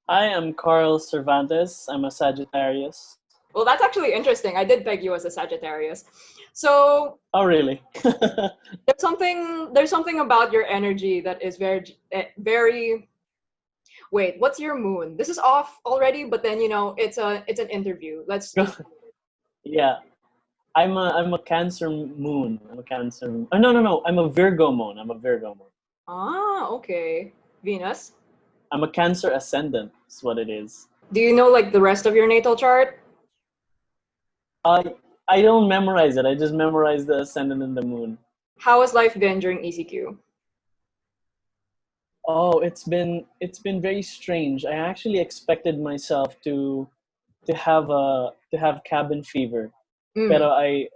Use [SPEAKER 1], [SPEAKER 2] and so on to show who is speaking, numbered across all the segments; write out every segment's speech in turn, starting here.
[SPEAKER 1] I am Carl Cervantes. I'm a Sagittarius.
[SPEAKER 2] Well, that's actually interesting. I did peg you as a Sagittarius. So
[SPEAKER 1] Oh, really?
[SPEAKER 2] there's something about your energy that is very. Wait, what's your moon? This is off already, but then it's an interview. Let's.
[SPEAKER 1] Yeah, I'm a Cancer moon. I'm a Cancer. Oh, no, no, no. I'm a Virgo moon. I'm a Virgo moon.
[SPEAKER 2] Okay. Venus.
[SPEAKER 1] I'm a Cancer ascendant. Is what it is.
[SPEAKER 2] Do you know like the rest of your natal chart?
[SPEAKER 1] I I don't memorize it. I just memorize the ascendant and the moon.
[SPEAKER 2] How has life been during ECQ?
[SPEAKER 1] Oh, it's been very strange. I actually expected myself to have cabin fever, but
[SPEAKER 2] Mm.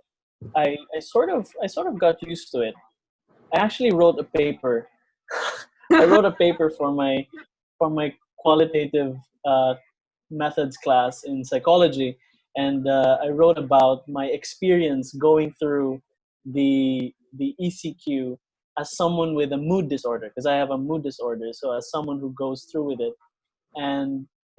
[SPEAKER 1] I sort of got used to it. I actually wrote a paper. I wrote a paper for my qualitative uh, methods class in psychology, and I wrote about my experience going through the ECQ as someone with a mood disorder, because I have a mood disorder. So as someone who goes through with it, and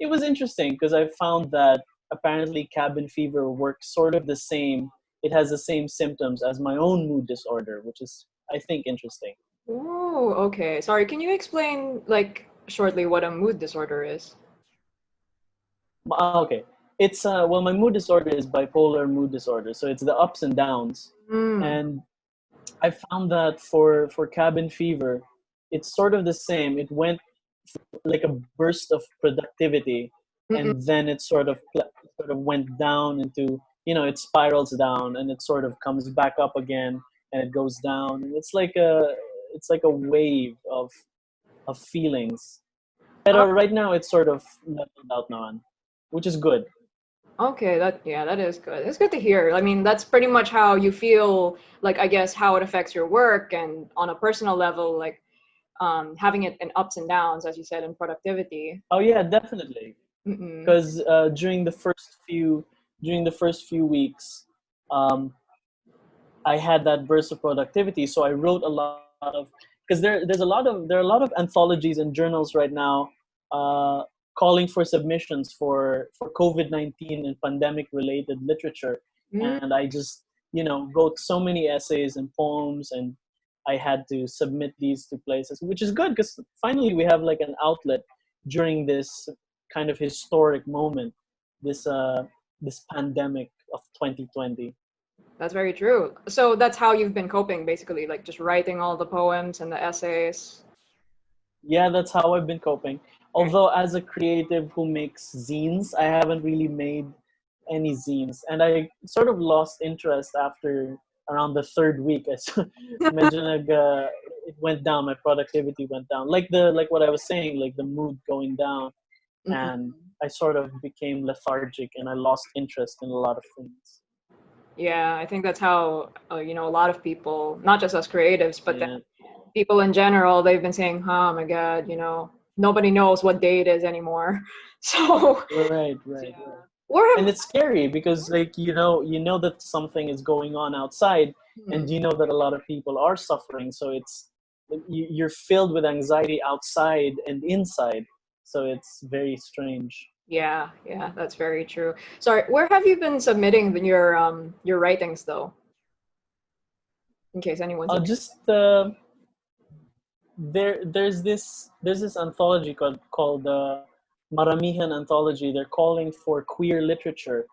[SPEAKER 1] it was interesting because I found that apparently cabin fever works sort of the same. It has the same symptoms as my own mood disorder, which is, I think, interesting.
[SPEAKER 2] Oh, okay. Sorry, can you explain like shortly what a mood disorder is?
[SPEAKER 1] Okay, it's well, my mood disorder is bipolar mood disorder, so it's the ups and downs.
[SPEAKER 2] Mm.
[SPEAKER 1] And I found that for cabin fever, it's sort of the same. It went like a burst of productivity,
[SPEAKER 2] Mm-mm.
[SPEAKER 1] and then it sort of went down into, it spirals down, and it sort of comes back up again, and it goes down, and it's like a wave of feelings. But right now it's sort of leveled out now, which is good.
[SPEAKER 2] Okay, that is good. It's good to hear. I mean, that's pretty much how you feel, like I guess how it affects your work and on a personal level, like having it in ups and downs, as you said, in productivity.
[SPEAKER 1] Oh yeah, definitely.
[SPEAKER 2] Mm-mm.
[SPEAKER 1] Because during the first few weeks, um, I had that burst of productivity. So I wrote a lot of, because there are a lot of anthologies and journals right now, uh, calling for submissions for COVID-19 and pandemic related literature,
[SPEAKER 2] Mm.
[SPEAKER 1] and I just wrote so many essays and poems, and I had to submit these to places, which is good because finally we have like an outlet during this kind of historic moment, this pandemic of 2020.
[SPEAKER 2] That's very true. So that's how you've been coping, basically, like just writing all the poems and the essays.
[SPEAKER 1] Yeah, that's how I've been coping.
[SPEAKER 2] Right.
[SPEAKER 1] Although as a creative who makes zines, I haven't really made any zines, and I sort of lost interest after around the third week. Medyo it went down. My productivity went down. Like what I was saying, like the mood going down,
[SPEAKER 2] Mm-mm.
[SPEAKER 1] and I sort of became lethargic, and I lost interest in a lot of things.
[SPEAKER 2] Yeah, I think that's how a lot of people, not just us creatives, but then
[SPEAKER 1] Yeah,
[SPEAKER 2] people in general, they've been saying, "Oh my God, nobody knows what day it is anymore." So,
[SPEAKER 1] right, right,
[SPEAKER 2] yeah.
[SPEAKER 1] right.
[SPEAKER 2] Where
[SPEAKER 1] And
[SPEAKER 2] have
[SPEAKER 1] it's scary because, like, you know that something is going on outside,
[SPEAKER 2] hmm,
[SPEAKER 1] and you know that a lot of people are suffering, so you're filled with anxiety outside and inside, so it's very strange.
[SPEAKER 2] yeah, yeah, that's very true. Sorry, where have you been submitting your writings though? In case anyone's interested.
[SPEAKER 1] Just there's this anthology called Maramihan Anthology. They're calling for queer literature,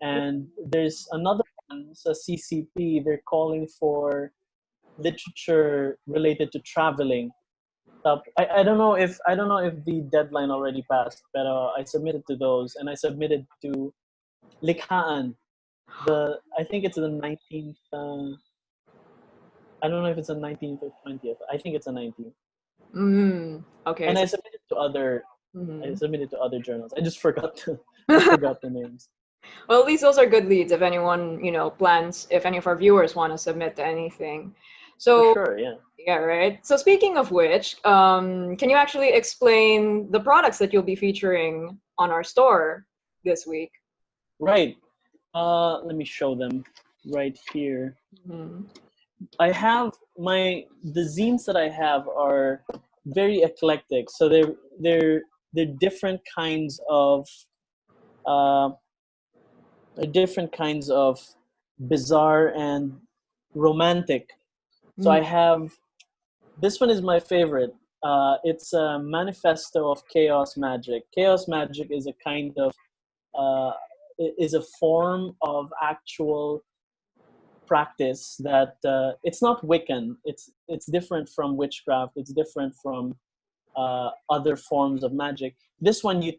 [SPEAKER 1] and there's another one, it's a CCP. They're calling for literature related to traveling. I don't know if the deadline already passed, but I submitted to those, and I submitted to Likhaan. I think it's the 19th. I don't know if it's the 19th or 20th. I think it's the 19th.
[SPEAKER 2] Okay,
[SPEAKER 1] And
[SPEAKER 2] so
[SPEAKER 1] I
[SPEAKER 2] mhm.
[SPEAKER 1] submitted to other journals. I just forgot I forgot the names.
[SPEAKER 2] Well, at least those are good leads if anyone, plans, if any of our viewers want to submit to anything.
[SPEAKER 1] For
[SPEAKER 2] So,
[SPEAKER 1] sure, yeah.
[SPEAKER 2] yeah, right. So speaking of which, can you actually explain the products that you'll be featuring on our store this week?
[SPEAKER 1] Right. Let me show them right here.
[SPEAKER 2] Mhm.
[SPEAKER 1] I have the zines that I have are very eclectic. So they're they're different kinds of uh, bizarre and romantic. So I
[SPEAKER 2] Mm.
[SPEAKER 1] have this one is my favorite. It's a manifesto of chaos magic. Chaos magic is a kind of uh, is a form of actual practice that it's not Wiccan. It's different from witchcraft. It's different from other forms of magic. This one you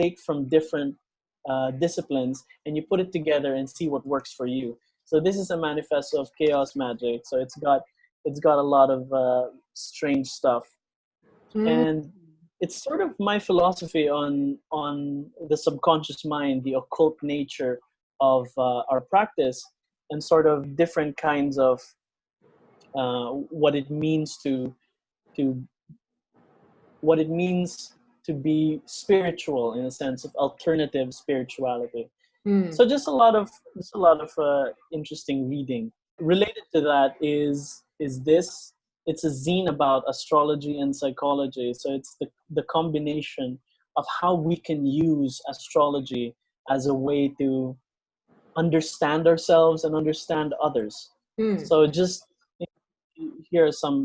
[SPEAKER 1] take from different disciplines and you put it together and see what works for you. So this is a manifesto of chaos magic. So it's got a lot of strange stuff,
[SPEAKER 2] Mm.
[SPEAKER 1] and it's sort of my philosophy on the subconscious mind, the occult nature of our practice, and sort of different kinds of what it means to what it means to be spiritual in a sense of alternative spirituality.
[SPEAKER 2] Mm.
[SPEAKER 1] So just a lot of interesting reading. Related to that is this. It's a zine about astrology and psychology. So it's the combination of how we can use astrology as a way to understand ourselves and understand others.
[SPEAKER 2] Mm.
[SPEAKER 1] So just here are some,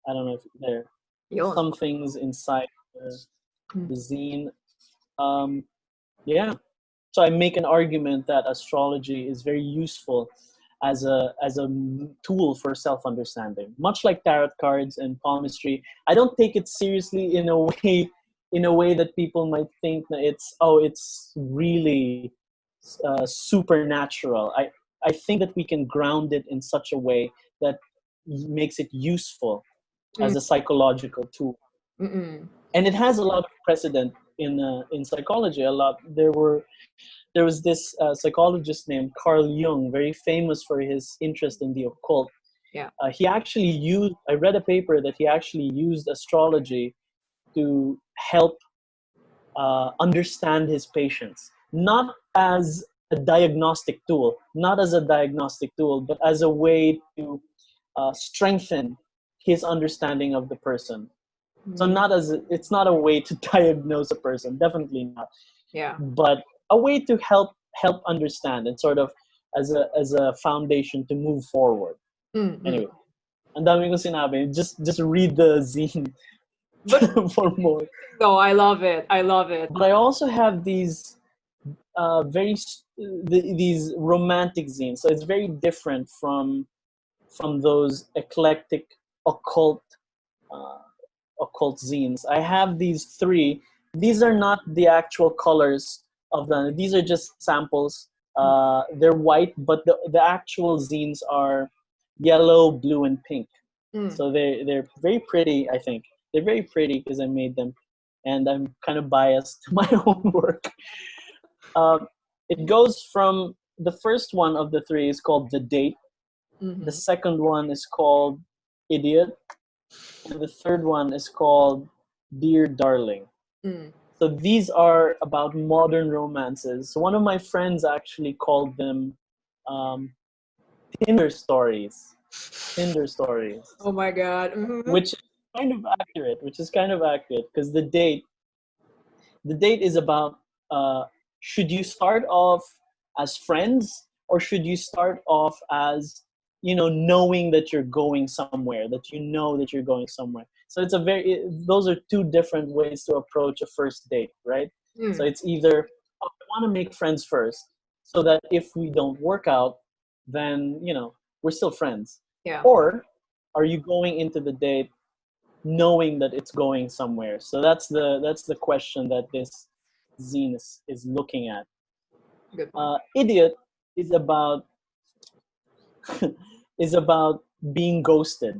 [SPEAKER 1] I don't know if there
[SPEAKER 2] Yun.
[SPEAKER 1] some things inside the,
[SPEAKER 2] Mm.
[SPEAKER 1] the zine. Um, yeah. So I make an argument that astrology is very useful as a tool for self-understanding, much like tarot cards and palmistry. I don't take it seriously in a way that people might think that it's really supernatural. I think that we can ground it in such a way that makes it useful
[SPEAKER 2] Mm.
[SPEAKER 1] as a psychological tool,
[SPEAKER 2] Mm-mm.
[SPEAKER 1] and it has a lot of precedent in psychology. A lot there was this psychologist named Carl Jung, very famous for his interest in the occult.
[SPEAKER 2] Yeah.
[SPEAKER 1] He actually used, I read a paper that he actually used astrology to help understand his patients, not as a diagnostic tool, but as a way to strengthen his understanding of the person. So
[SPEAKER 2] Mm.
[SPEAKER 1] it's not a way to diagnose a person, definitely not,
[SPEAKER 2] Yeah.
[SPEAKER 1] but a way to help understand and sort of as a foundation to move forward.
[SPEAKER 2] Mm-mm.
[SPEAKER 1] Anyway, ang dami ko sinabi. Just read the zine
[SPEAKER 2] But
[SPEAKER 1] for more.
[SPEAKER 2] no, I love it. I love it.
[SPEAKER 1] But I also have these these romantic zines. So it's very different from those eclectic occult uh, occult zines. I have these three. These are not the actual colors of them. These are just samples. They're white, but the actual zines are yellow, blue, and pink.
[SPEAKER 2] Mm.
[SPEAKER 1] So they're very pretty. I think they're very pretty because I made them, and I'm kind of biased to my own work. Um, it goes from the first one of the three is called The Date. The
[SPEAKER 2] Mm-hmm.
[SPEAKER 1] second one is called Idiot, and the third one is called Dear Darling.
[SPEAKER 2] Mm.
[SPEAKER 1] So these are about modern romances. So one of my friends actually called them um, Tinder stories. Tinder stories,
[SPEAKER 2] Oh my God. Mm-hmm.
[SPEAKER 1] which is kind of accurate. Which is kind of accurate because the date is about should you start off as friends or should you start off as knowing that you're going somewhere, that that you're going somewhere. So those are two different ways to approach a first date, right? So
[SPEAKER 2] Mm.
[SPEAKER 1] it's either, oh, I want to make friends first so that if we don't work out, then we're still friends.
[SPEAKER 2] Yeah.
[SPEAKER 1] Or are you going into the date knowing that it's going somewhere? So that's the question that this zine is looking at.
[SPEAKER 2] Good point.
[SPEAKER 1] Idiot is about is about being ghosted.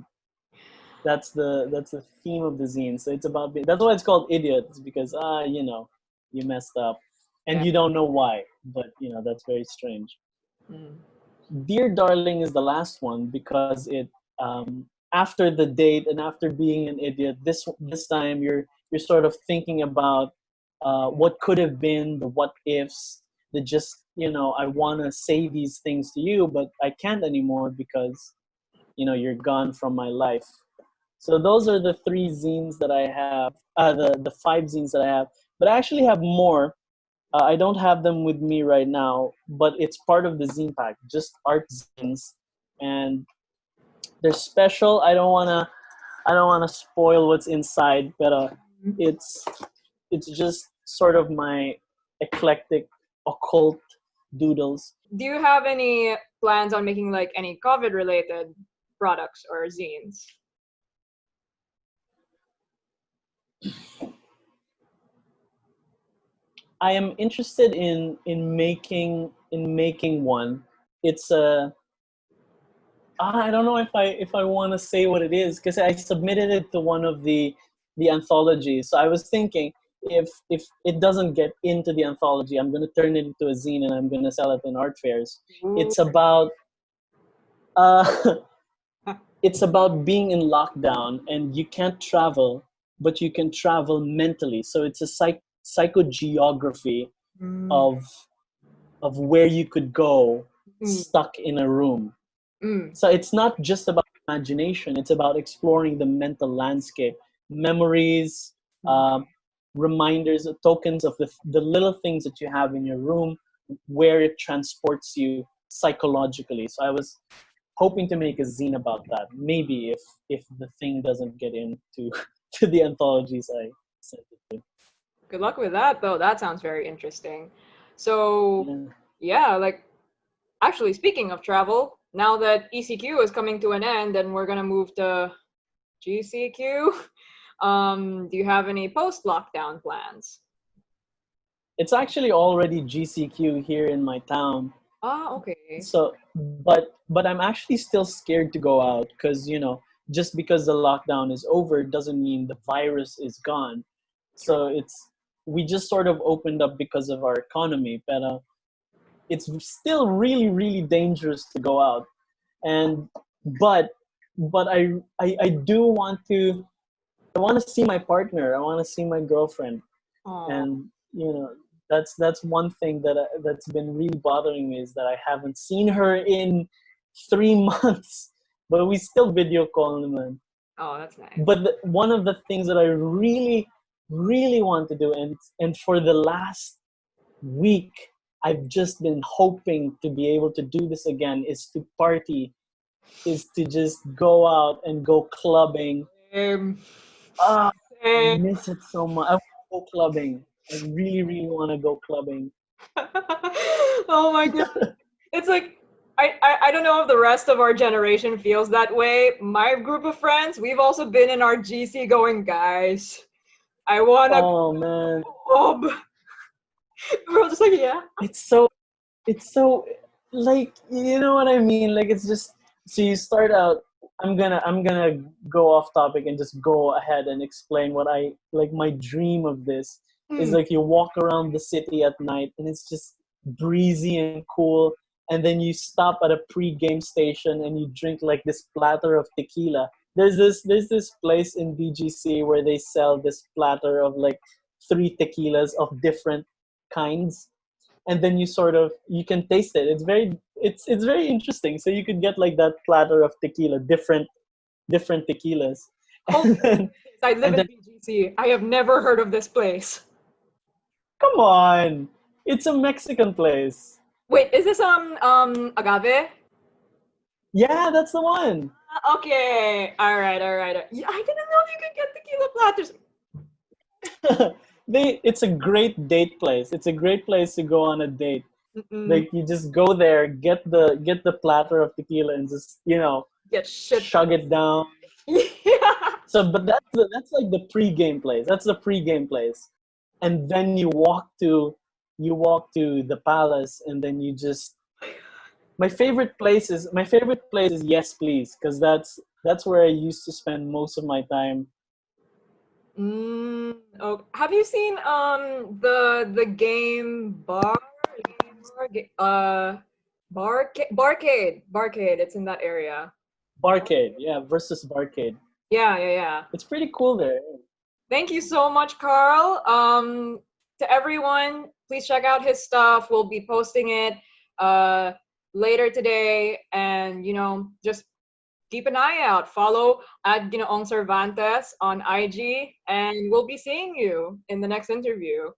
[SPEAKER 1] That's the theme of the zine. So it's about that's why it's called Idiot. It's because you messed up and
[SPEAKER 2] Yeah.
[SPEAKER 1] you don't know why, but that's very strange.
[SPEAKER 2] Mm.
[SPEAKER 1] Dear Darling is the last one because after the date and after being an idiot, this time you're sort of thinking about what could have been, the what ifs, the just I want to say these things to you, but I can't anymore because you're gone from my life. So those are the three zines that I have, the five zines that I have. But I actually have more. I don't have them with me right now, but it's part of the zine pack, just art zines, and they're special. I don't wanna spoil what's inside, but it's it's just sort of my eclectic occult doodles.
[SPEAKER 2] Do you have any plans on making like any COVID related products or zines?
[SPEAKER 1] I am interested in making one. It's a I don't know if I want to say what it is because I submitted it to one of the anthologies. So I was thinking if it doesn't get into the anthology, I'm going to turn it into a zine and I'm going to sell it in art fairs.
[SPEAKER 2] Ooh.
[SPEAKER 1] It's about uh, it's about being in lockdown and you can't travel, but you can travel mentally. So it's a psychogeography
[SPEAKER 2] Mm,
[SPEAKER 1] of where you could go
[SPEAKER 2] mm,
[SPEAKER 1] stuck in a room.
[SPEAKER 2] mm,
[SPEAKER 1] So it's not just about imagination, it's about exploring the mental landscape, memories,
[SPEAKER 2] mm.
[SPEAKER 1] um, reminders, tokens of the little things that you have in your room, where it transports you psychologically. So I was hoping to make a zine about that. Maybe if the thing doesn't get into to the anthologies I sent it to.
[SPEAKER 2] Good luck with that, though. That sounds very interesting. So,
[SPEAKER 1] Yeah.
[SPEAKER 2] yeah, like actually, speaking of travel, now that ECQ is coming to an end and we're gonna move to GCQ, do you have any post-lockdown plans?
[SPEAKER 1] It's actually already GCQ here in my town.
[SPEAKER 2] Ah, okay.
[SPEAKER 1] So but I'm actually still scared to go out because just because the lockdown is over doesn't mean the virus is gone.
[SPEAKER 2] True.
[SPEAKER 1] So we just sort of opened up because of our economy, but it's still really really dangerous to go out. And but I do want to, I want to see my partner, I want to see my girlfriend.
[SPEAKER 2] Oh,
[SPEAKER 1] And that's one thing that's been really bothering me, is that I haven't seen her in 3 months, but we still video call them.
[SPEAKER 2] oh, that's nice.
[SPEAKER 1] But one of the things that I really really want to do, and for the last week I've just been hoping to be able to do this again, is to party, is to just go out and go clubbing.
[SPEAKER 2] Um,
[SPEAKER 1] Ah, I
[SPEAKER 2] eh.
[SPEAKER 1] miss it so much. I want to go clubbing. I really, really want to go clubbing.
[SPEAKER 2] Oh my god. It's like I don't know if the rest of our generation feels that way. My group of friends, we've also been in our GC going, guys, I wanna
[SPEAKER 1] Oh man,
[SPEAKER 2] club. We're all just like, yeah.
[SPEAKER 1] it's so it's so like, you know what I mean? Like, it's just, so you start out. I'm gonna go off topic and just go ahead and explain what I like. My dream of this is
[SPEAKER 2] Mm.
[SPEAKER 1] like you walk around the city at night and it's just breezy and cool, and then you stop at a pre-game station and you drink like this platter of tequila. There's this place in BGC where they sell this platter of like three tequilas of different kinds, and then you can taste it. It's very interesting. So you could get like that platter of tequila, different tequilas.
[SPEAKER 2] Hold
[SPEAKER 1] and
[SPEAKER 2] on.
[SPEAKER 1] then
[SPEAKER 2] I live
[SPEAKER 1] and
[SPEAKER 2] in
[SPEAKER 1] then
[SPEAKER 2] BGC. I have never heard of this place.
[SPEAKER 1] come on, it's a Mexican place.
[SPEAKER 2] Wait, is this agave?
[SPEAKER 1] Yeah, that's the one.
[SPEAKER 2] Okay. All right. Yeah, I didn't know you could get tequila platters.
[SPEAKER 1] It's a great date place. It's a great place to go on a date.
[SPEAKER 2] Mm-mm.
[SPEAKER 1] Like, you just go there, get the platter of tequila and just
[SPEAKER 2] Get shit.
[SPEAKER 1] chug it down.
[SPEAKER 2] Yeah.
[SPEAKER 1] So, but that's like the pre-game place. That's the pre-game place, and then you walk to the palace, and then you just. My favorite place is Yes Please, because that's where I used to spend most of my time.
[SPEAKER 2] Oh, have you seen the game Barcade? It's in that area.
[SPEAKER 1] Barcade, yeah, versus Barcade.
[SPEAKER 2] Yeah.
[SPEAKER 1] It's pretty cool there.
[SPEAKER 2] Thank you so much, Carl. To everyone, please check out his stuff. We'll be posting it uh later today, and just keep an eye out. Follow at Ginoong Cervantes on IG, and we'll be seeing you in the next interview.